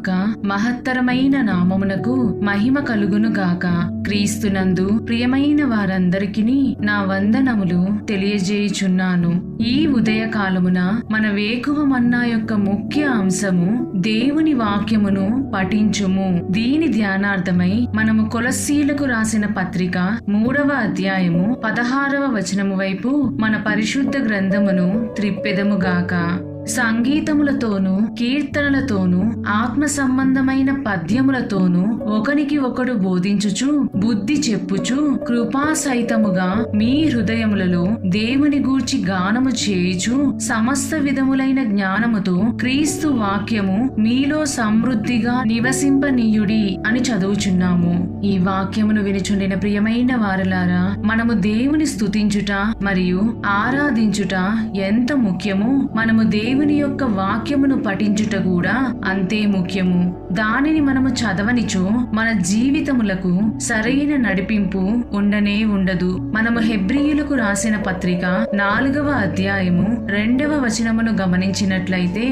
యొక్క మహత్తరమైన నామమునకు మహిమ కలుగును గాక. క్రీస్తునందు ప్రియమైన వారందరికీ నా వందనములు తెలియజేయుచున్నాను. ఈ ఉదయకాలమున మన వేకువ మన్నా యొక్క ముఖ్య అంశము దేవుని వాక్యమును పఠించుము. దీని ధ్యానార్థమై మనము కొలస్సీలకు రాసిన పత్రిక 3వ అధ్యాయము 16వ వచనము వైపు మన పరిశుద్ధ గ్రంథమును త్రిప్పెదముగాక. సంగీతములతోనూ కీర్తనలతోనూ ఆత్మ సంబంధమైన పద్యములతోనూ ఒకనికి ఒకడు బోధించుచు బుద్ధి చెప్పుచు కృపా సహితముగా మీ హృదయములలో దేవుని గూర్చి గానము చేయుచు సమస్త విధములైన జ్ఞానముతో క్రీస్తు వాక్యము మీలో సమృద్ధిగా నివసింపనీయుడి అని చదువుచున్నాము. ఈ వాక్యమును వినుచుండిన ప్రియమైన వారలారా, మనము దేవుని స్తుతించుట మరియు ఆరాధించుట ఎంత ముఖ్యమో, మనము దేవుని యొక్క వాక్యమును పఠించుట కూడా అంతే ముఖ్యము. దానిని మనము చదవనిచో మన జీవితములకు సరైన నడిపింపు ఉండనే ఉండదు. మనము హెబ్రీయులకు రాసిన పత్రిక 4వ అధ్యాయము 2వ వచనమును గమనించినట్లయితే,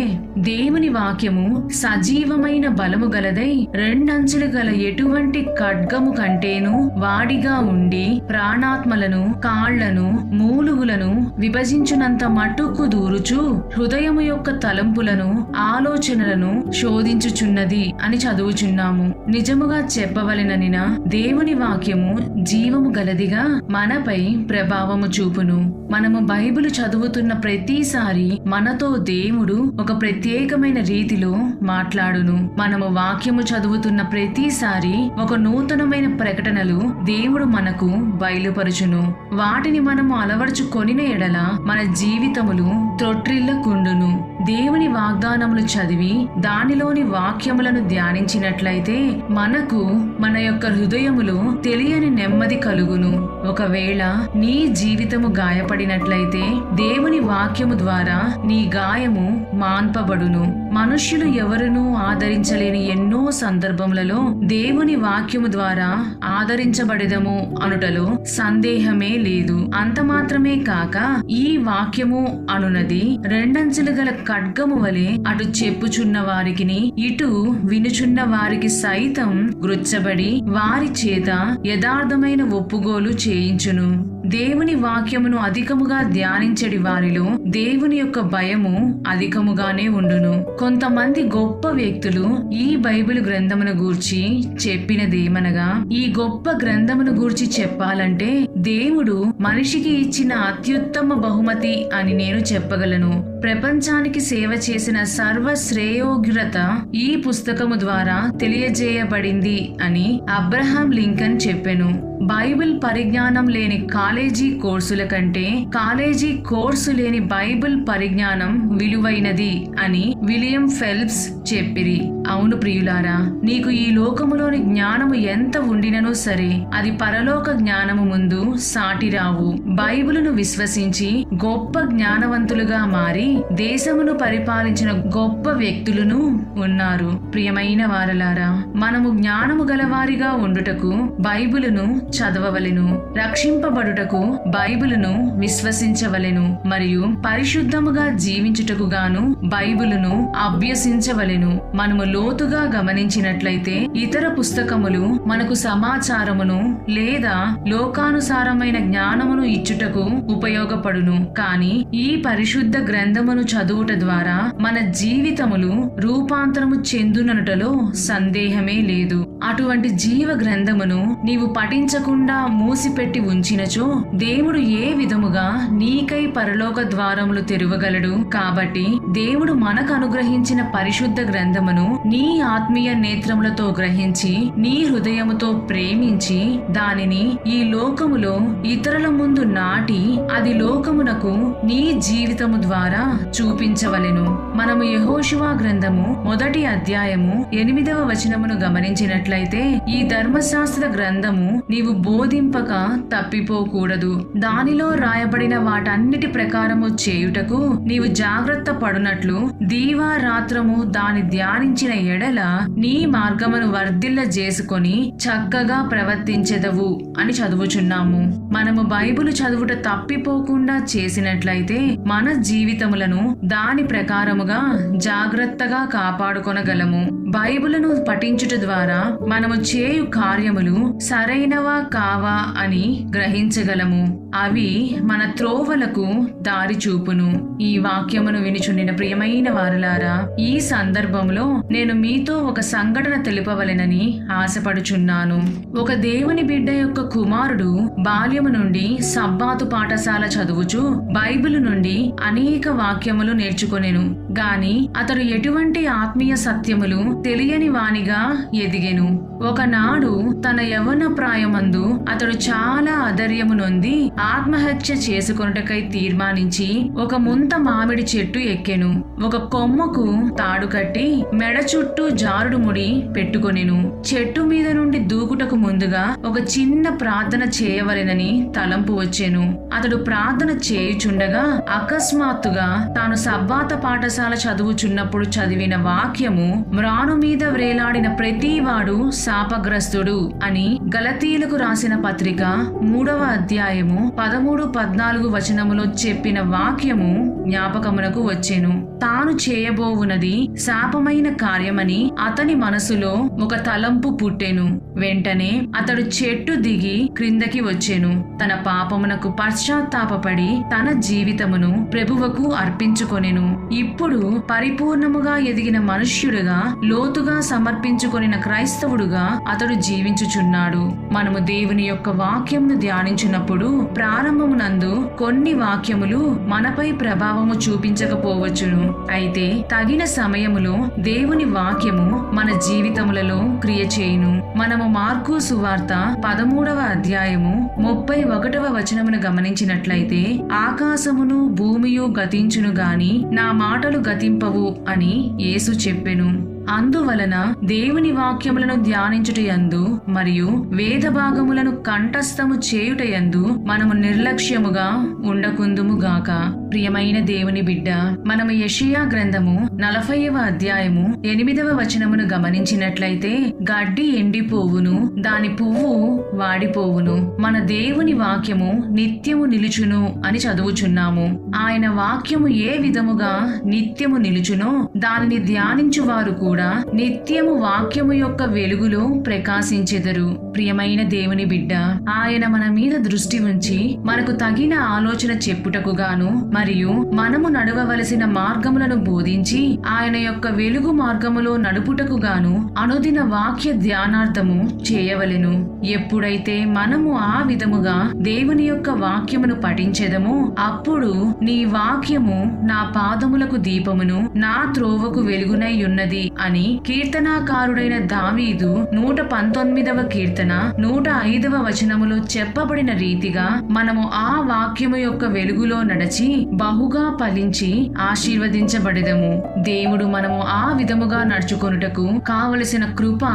దేవుని వాక్యము సజీవమైన బలము గలదై రెండంచులు గల ఎటువంటి ఖడ్గము కంటేను వాడిగా ఉండి ప్రాణాత్మలను కాళ్లను మూలుగులను విభజించునంత మట్టుకు దూరుచు హృదయము యొక్క తలంపులను ఆలోచనలను శోధించుచున్నది అని చదువుచున్నాము. నిజముగా చెప్పవలెననిన దేవుని వాక్యము జీవము గలదిగా మనపై ప్రభావము చూపును. మనము బైబిలు చదువుతున్న ప్రతిసారి మనతో దేవుడు ఒక ప్రత్యేకమైన రీతిలో మాట్లాడును. మనము వాక్యము చదువుతున్న ప్రతిసారి ఒక నూతనమైన ప్రకటనలు దేవుడు మనకు బయలుపరుచును. వాటిని మనము అలవర్చుకొనిన ఎడల మన జీవితములు త్రొట్రిల్లకుండును. దేవుని వాగ్దానములు చదివి దానిలోని వాక్యములను ధ్యానించినట్లయితే మనకు మన యొక్క హృదయములో తెలియని నెమ్మది కలుగును. ఒకవేళ నీ జీవితము గాయపడినట్లయితే దేవుని వాక్యము ద్వారా నీ గాయము మాన్పబడును. మనుష్యులు ఎవరునూ ఆదరించలేని ఎన్నో సందర్భములలో దేవుని వాక్యము ద్వారా ఆదరించబడెదము అనుటలో సందేహమే లేదు. అంత మాత్రమే కాక ఈ వాక్యము అనునది రెండంచులు గల ఖడ్గము వలె అటు చెప్పుచున్న వారికిని ఇటు వినుచున్న వారికి సైతం గుచ్చబడి వారి చేత యథార్థమైన ఒప్పుగోలు చేయించును. దేవుని వాక్యమును అధికముగా ధ్యానించడి వారిలో దేవుని యొక్క భయము అధికముగానే ఉండును. కొంతమంది గొప్ప వ్యక్తులు ఈ బైబిల్ గ్రంథమును గూర్చి చెప్పినదేమనగా, ఈ గొప్ప గ్రంథమును గూర్చి చెప్పాలంటే దేవుడు మనిషికి ఇచ్చిన అత్యుత్తమ బహుమతి అని నేను చెప్పగలను. ప్రపంచానికి సేవ చేసిన సర్వశ్రేయోగ్రత ఈ పుస్తకము ద్వారా తెలియజేయబడింది అని అబ్రహాం లింకన్ చెప్పెను. బైబిల్ పరిజ్ఞానం లేని కాలేజీ కోర్సుల కంటే కాలేజీ కోర్సు లేని బైబిల్ పరిజ్ఞానం విలువైనది అని విలియం ఫెల్ప్స్ చెప్పిరి. అవును ప్రియులారా, నీకు ఈ లోకములోని జ్ఞానము ఎంత ఉండినను సరే అది పరలోక జ్ఞానము ముందు సాటిరావు. బైబిలును విశ్వసించి గొప్ప జ్ఞానవంతులుగా మారి దేశమును పరిపాలించిన గొప్ప వ్యక్తులను ఉన్నారు. ప్రియమైన వారలారా, మనము జ్ఞానము గలవారిగా ఉండుటకు బైబిలును చదవవలెను. రక్షింపబడుటకు బైబిలును విశ్వసించవలెను. మరియు పరిశుద్ధముగా జీవించుటకు గాను బైబిలును అభ్యసించవలెను. మనము లోతుగా గమనించినట్లయితే ఇతర పుస్తకములు మనకు సమాచారమును లేదా లోకానుసారమైన జ్ఞానమును ఇచ్చుటకు ఉపయోగపడును. కానీ ఈ పరిశుద్ధ గ్రంథమును చదువుట ద్వారా మన జీవితములు రూపాంతరము చెందుననుటలో సందేహమే లేదు. అటువంటి జీవ గ్రంథమును నీవు పఠించకుండా మూసిపెట్టి ఉంచినచో దేవుడు ఏ విధముగా నీకై పరలోక ద్వారములు తెరవగలడు. కాబట్టి దేవుడు మనకు అనుగ్రహించిన పరిశుద్ధ గ్రంథమును నీ ఆత్మీయ నేత్రములతో గ్రహించి నీ హృదయముతో ప్రేమించి దానిని ఈ లోకములో ఇతరుల ముందు నాటి అది లోకమునకు నీ జీవితము ద్వారా చూపించవలెను. మనము యెహోషువ గ్రంథము 1వ అధ్యాయము 8వ వచనమును గమనించినట్లయితే, ఈ ధర్మశాస్త్ర గ్రంథము నీవు బోధింపక తప్పిపోకూడదు. దానిలో రాయబడిన వాటన్నిటి ప్రకారము చేయుటకు నీవు జాగ్రత్త పడునట్లు దీవారాత్రము దాని ధ్యానించిన ఎడల నీ మార్గమును వర్ధిల్ల చేసుకొని చక్కగా ప్రవర్తించెదవు అని చదువుచున్నాము. మనము బైబిలు చదువుట తప్పిపోకుండా చేసినట్లయితే మన జీవితములను దాని ప్రకారముగా జాగ్రత్తగా కాపాడుకొనగలము. బైబిలును పఠించుట ద్వారా మనము చేయు కార్యములు సరైనవా కావా అని గ్రహించగలము. అవి మన త్రోవలకు దారి చూపును. ఈ వాక్యమును వినుచుండిన ప్రియమైన వారలారా, ఈ సందర్భంలో నేను మీతో ఒక సంఘటన తెలుపవలెనని ఆశపడుచున్నాను. ఒక దేవుని బిడ్డ యొక్క కుమారుడు బాల్యము నుండి సబ్బాతు పాఠశాల చదువుచు బైబిల్ నుండి అనేక వాక్యములు నేర్చుకొనెను. గాని అతడు ఎటువంటి ఆత్మీయ సత్యములు తెలియని వానిగా ఎదిగెను. ఒకనాడు తన యవ్వన ప్రాయమందు అతడు చాలా అధైర్యము నొంది ఆత్మహత్య చేసుకొనుటకై తీర్మానించి ఒక ముంత మామిడి చెట్టు ఎక్కెను. ఒక కొమ్మకు తాడు కట్టి మెడ చుట్టూ జారుడు ముడి పెట్టుకొనెను. చెట్టు మీద నుండి దూకుటకు ముందుగా ఒక చిన్న ప్రార్థన చేయవలెనని తలంపు వచ్చెను. అతడు ప్రార్థన చేయుచుండగా అకస్మాత్తుగా తాను సబ్బాత పాఠశాల చదువుచున్నప్పుడు చదివిన వాక్యము, మ్రాను మీద వ్రేలాడిన ప్రతివాడు శాపగ్రస్తుడు అని గలతీయులకు రాసిన పత్రిక 3వ అధ్యాయము 13-14 వచనములో చెప్పిన వాక్యము జ్ఞాపకమునకు వచ్చెను. తాను చేయబోవునది శాపమైన కార్యమని అతని మనసులో ఒక తలంపు పుట్టెను. వెంటనే అతడు చెట్టు దిగి క్రిందకి వచ్చెను. తన పాపమునకు పశ్చాత్తాపపడి తన జీవితమును ప్రభువుకు అర్పించుకొనెను. ఇప్పుడు పరిపూర్ణముగా ఎదిగిన మనుష్యుడుగా, లోతుగా సమర్పించుకొనిన క్రైస్తవుడుగా అతడు జీవించుచున్నాడు. మనము దేవుని యొక్క వాక్యమును ధ్యానించినప్పుడు ప్రారంభమునందు కొన్ని వాక్యములు మనపై ప్రభావము చూపించకపోవచ్చును. అయితే తగిన సమయములో దేవుని వాక్యము మన జీవితములలో క్రియ చేయును. మనము మార్కు సువార్త 13వ అధ్యాయము 31వ వచనమును గమనించినట్లయితే, ఆకాశమును భూమియు గతించును గాని నా మాటలు గతింపవు అని యేసు చెప్పెను. అందువలన దేవుని వాక్యములను ధ్యానించుటయందు మరియు వేద భాగములను కంఠస్థము చేయుటయందు మనము నిర్లక్ష్యముగా ఉండకుందుముగాక. ప్రియమైన దేవుని బిడ్డ, మనము యెషయా గ్రంథము 40వ అధ్యాయము 8వ వచనమును గమనించినట్లయితే, గడ్డి ఎండిపోవును, దాని పువ్వు వాడిపోవును, మన దేవుని వాక్యము నిత్యము నిలుచును అని చదువుచున్నాము. ఆయన వాక్యము ఏ విధముగా నిత్యము నిలుచునో దానిని ధ్యానించువారు కూడా నిత్యము వాక్యము యొక్క వెలుగులో ప్రకాశించెదరు. ప్రియమైన దేవుని బిడ్డ, ఆయన మన మీద దృష్టి ఉంచి మనకు తగిన ఆలోచన చెప్పుటకు గాను మరియు మనము నడవవలసిన మార్గములను బోధించి ఆయన యొక్క వెలుగు మార్గములో నడుపుటకు గాను అనుదిన వాక్య ధ్యానార్థము చేయవలెను. ఎప్పుడైతే మనము ఆ విధముగా దేవుని యొక్క వాక్యమును పఠించెదమో అప్పుడు నీ వాక్యము నా పాదములకు దీపమును, నా త్రోవకు వెలుగునై ఉన్నది అని కీర్తనాకారుడైన దావీదు 119వ కీర్తన 105వ వచనములో చెప్పబడిన రీతిగా మనము ఆ వాక్యము యొక్క వెలుగులో నడచి బహుగా ఫలించి ఆశీర్వదించబడెదము. దేవుడు మనము ఆ విధముగా నడుచుకొనుటకు కావలసిన కృప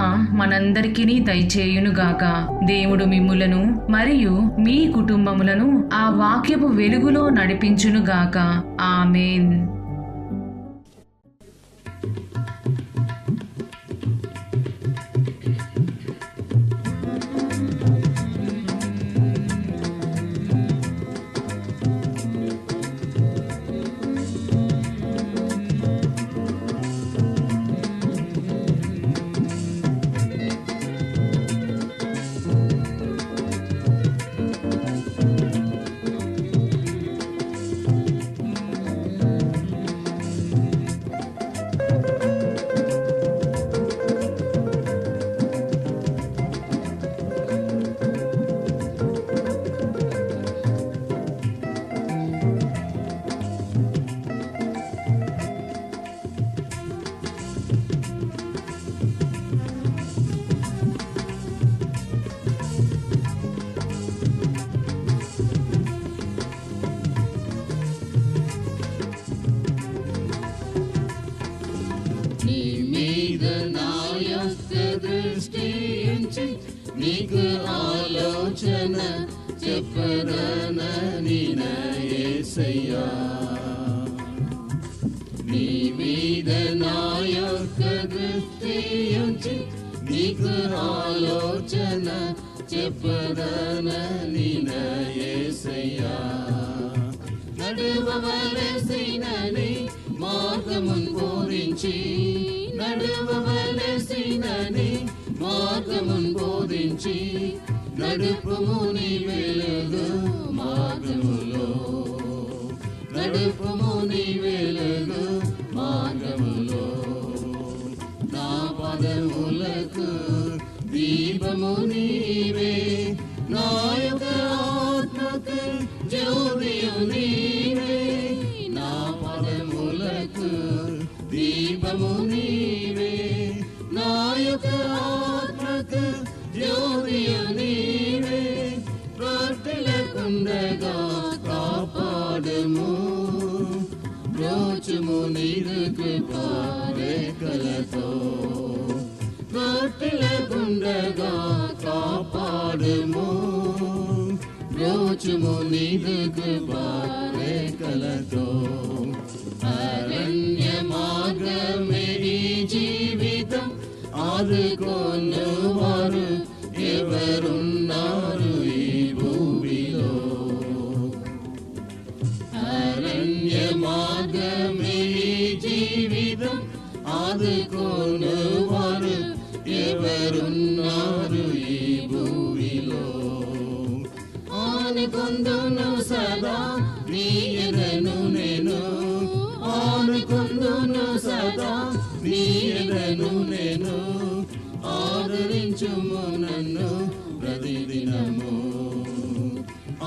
మనందరికీ దయచేయునుగాక. దేవుడు మిమ్ములను మరియు మీ కుటుంబములను ఆ వాక్యపు వెలుగులో నడిపించునుగాక. ఆమేన్. నీకు ఆలోచన చెప్పదనని నా యేసయ్యా, నీ మీద నా యొక్క దృష్టి ఉంచి నీకు ఆలోచన చెప్పదనని నా యేసయ్యా. నడువవలసిన నీ మార్గమును పూరించి నడవవలసినని మార్గమున్ బోధించి నడుపుము నీ వెలుగు మార్గములో, నడుపుము నీ వెలుగు మార్గములో. నా పదములకు దీపము నీవే, నా యొక్క ఆత్మకు జ్యోతియు నీవే. నా పదములకు దీపము నీవే, నా యొక్క ఆత్మకు జ్యోతియు నీవే. వర్ధిల్లకుండగా కాపాడుము, బ్రోచుము నీరు కృపా రేఖలతో. వర్ధిల్లకుండగా కాపాడుము, బ్రోచుము నీరు కృపా రేఖలతో. అరణ్య మార్గమే ఈ జీవితం, ఆదుకొను వారు ఎవరున్నారు ఈ భూమిలో. అరణ్య మార్గమే ఈ జీవితం, ఆదుకొను వారు ఎవరున్నారు ఈ భూమిలో. ఆనుకొందును సదా నీ ఎదను నేను, ఆనుకొందును సదా నీ ఎదను నేను. ఆదరించుము నన్ను ప్రతిదినము,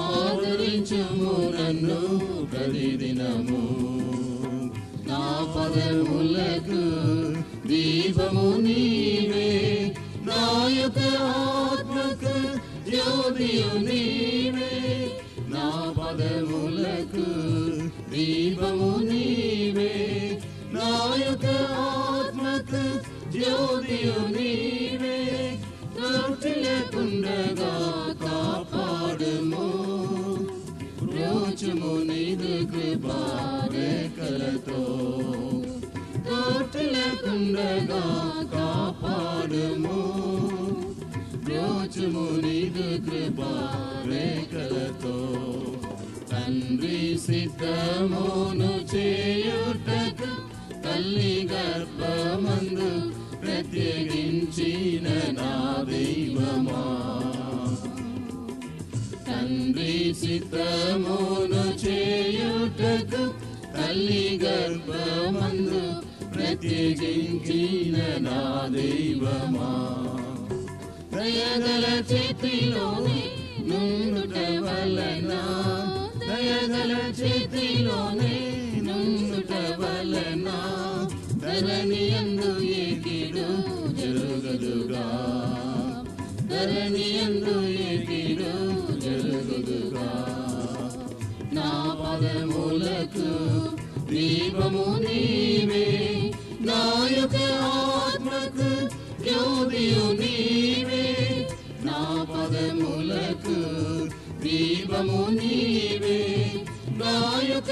ఆదరించుము నన్ను ప్రతిదినము. నా పదములకు దీపము నీవే, నా యొక్క ఆత్మకు జ్యోతియు నీవే. నా పదములకు దీపము నీవే, నా యొక్క ఆత్మకు జ్యోతియు నీవే. వర్ధిల్లకుండగా కాపాడుము, బ్రోచుము నీదు కృపా రేఖలతో. వర్ధిల్లకుండగా కాపాడుము, బ్రోచుము నీదు కృపా రేఖలతో. తండ్రి సిద్ధమును చేయుటకు తల్లి గర్భమందు ప్రత్యేకించిన నా దైవమా. తండ్రి సిద్ధమును చేయుటకు తల్లి గర్భమందు ప్రత్యేకించిన నా దైవమా. దయగల చేతిలోనే నుండుట వలన, దయగల చేతిలోనే నుండుట వలన ధరణియందు ఏ కీడు జరుగుదుగా, ధరణియందు ఏ కీడు జరుగుదుగా. నా పదములకు దీపము నీవే, నా యొక్క ఆత్మకు జ్యోతియు నీవే. నా పదములకు దీపము నీవే, నా యొక్క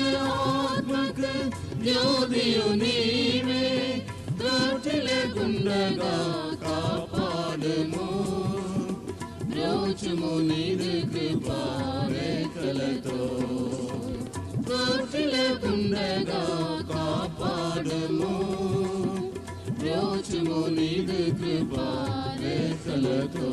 ఆత్మకు జ్యోతియు నీవే. వర్ధిల్లకుండగా కాపాడుము, బ్రోచుము నీదు కృపా రేఖలతో. వర్ధిల్లకుండగా కాపాడుము, బ్రోచుము నీదు కృపా రేఖలతో.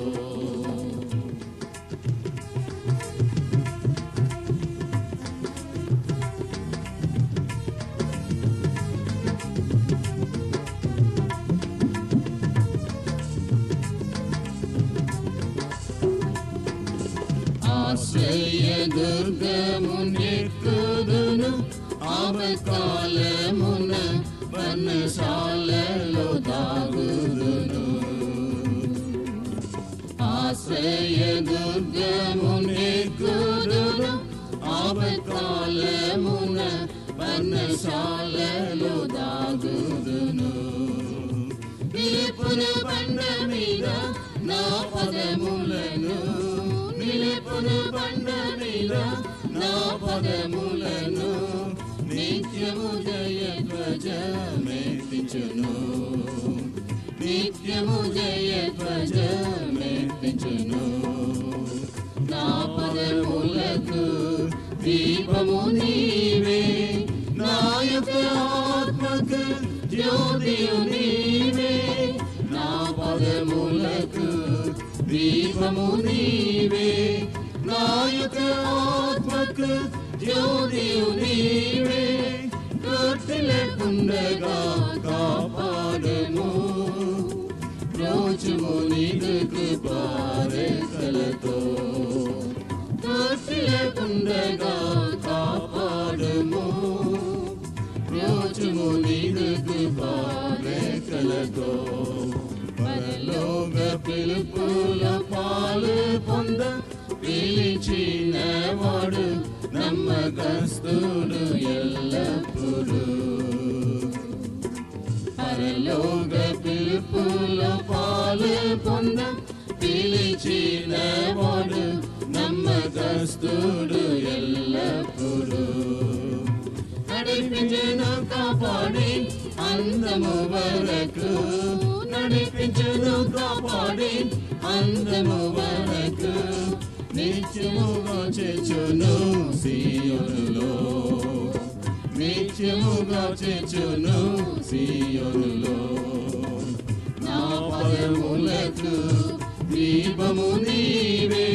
ఆశ్రయ దుర్గమునెక్కుదును, ఆపత్కాలమున పర్ణశాలలో దాగుదును. ఆశ్రయ దుర్గమునెక్కుదును, ఆపత్కాలమున పర్ణశాలలో దాగుదును. నిలుపును బండ మీద నా పదములను, నిలుపును బండ మీద నా పదములను. నిత్యము జయ ధ్వజమెత్తించును, నిత్యము జయ ధ్వజమెత్తించును. నా పదములకు దీపము నీవే, నా యొక్క ఆత్మకు జ్యోతియు నీవే. దీపము నీవే నాయక ఆత్మకు జ్యోతియు నీవే తృప్తి లేకుండగా కాపాడము రోజుము నీదు కృపారేఖలతో తృప్తి లేకుండగా కాపాడము రోజుము నీదు కృపారేఖలతో పరలోక పిలుపుల పాలు పొంద పిలిచిన వాడు నమ్మకస్తుడు ఎల్లప్పుడూ పరలోక పిలుపుల పాలు పొంద పిలిచిన వాడు నమ్మకస్తుడు ఎల్లప్పుడూ నడిపించును కాపాడి అందము వరకు నడిపించును కాపాడి అందము వరకు నిత్యముగా చేర్చును సీయోనులో నిత్యముగా చేర్చును సీయోనులో నా పదములకు దీపము నీవే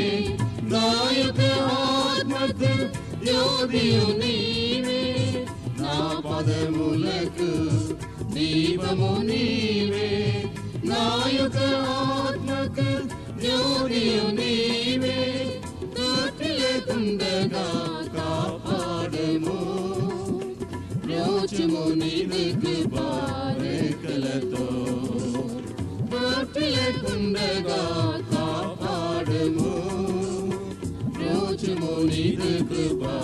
నాయక ఆత్మకు జ్యోతియు నీవే నా పదములకు దీపము నీవే నాయక ఆత్మకు జ్యోతియు నీవే తృప్తి లేకుండగా కాపాడము రోజుము నీదు కృపారేఖలతో తృప్తి లేకుండగా కాపాడము రోజుము నీదు కృపా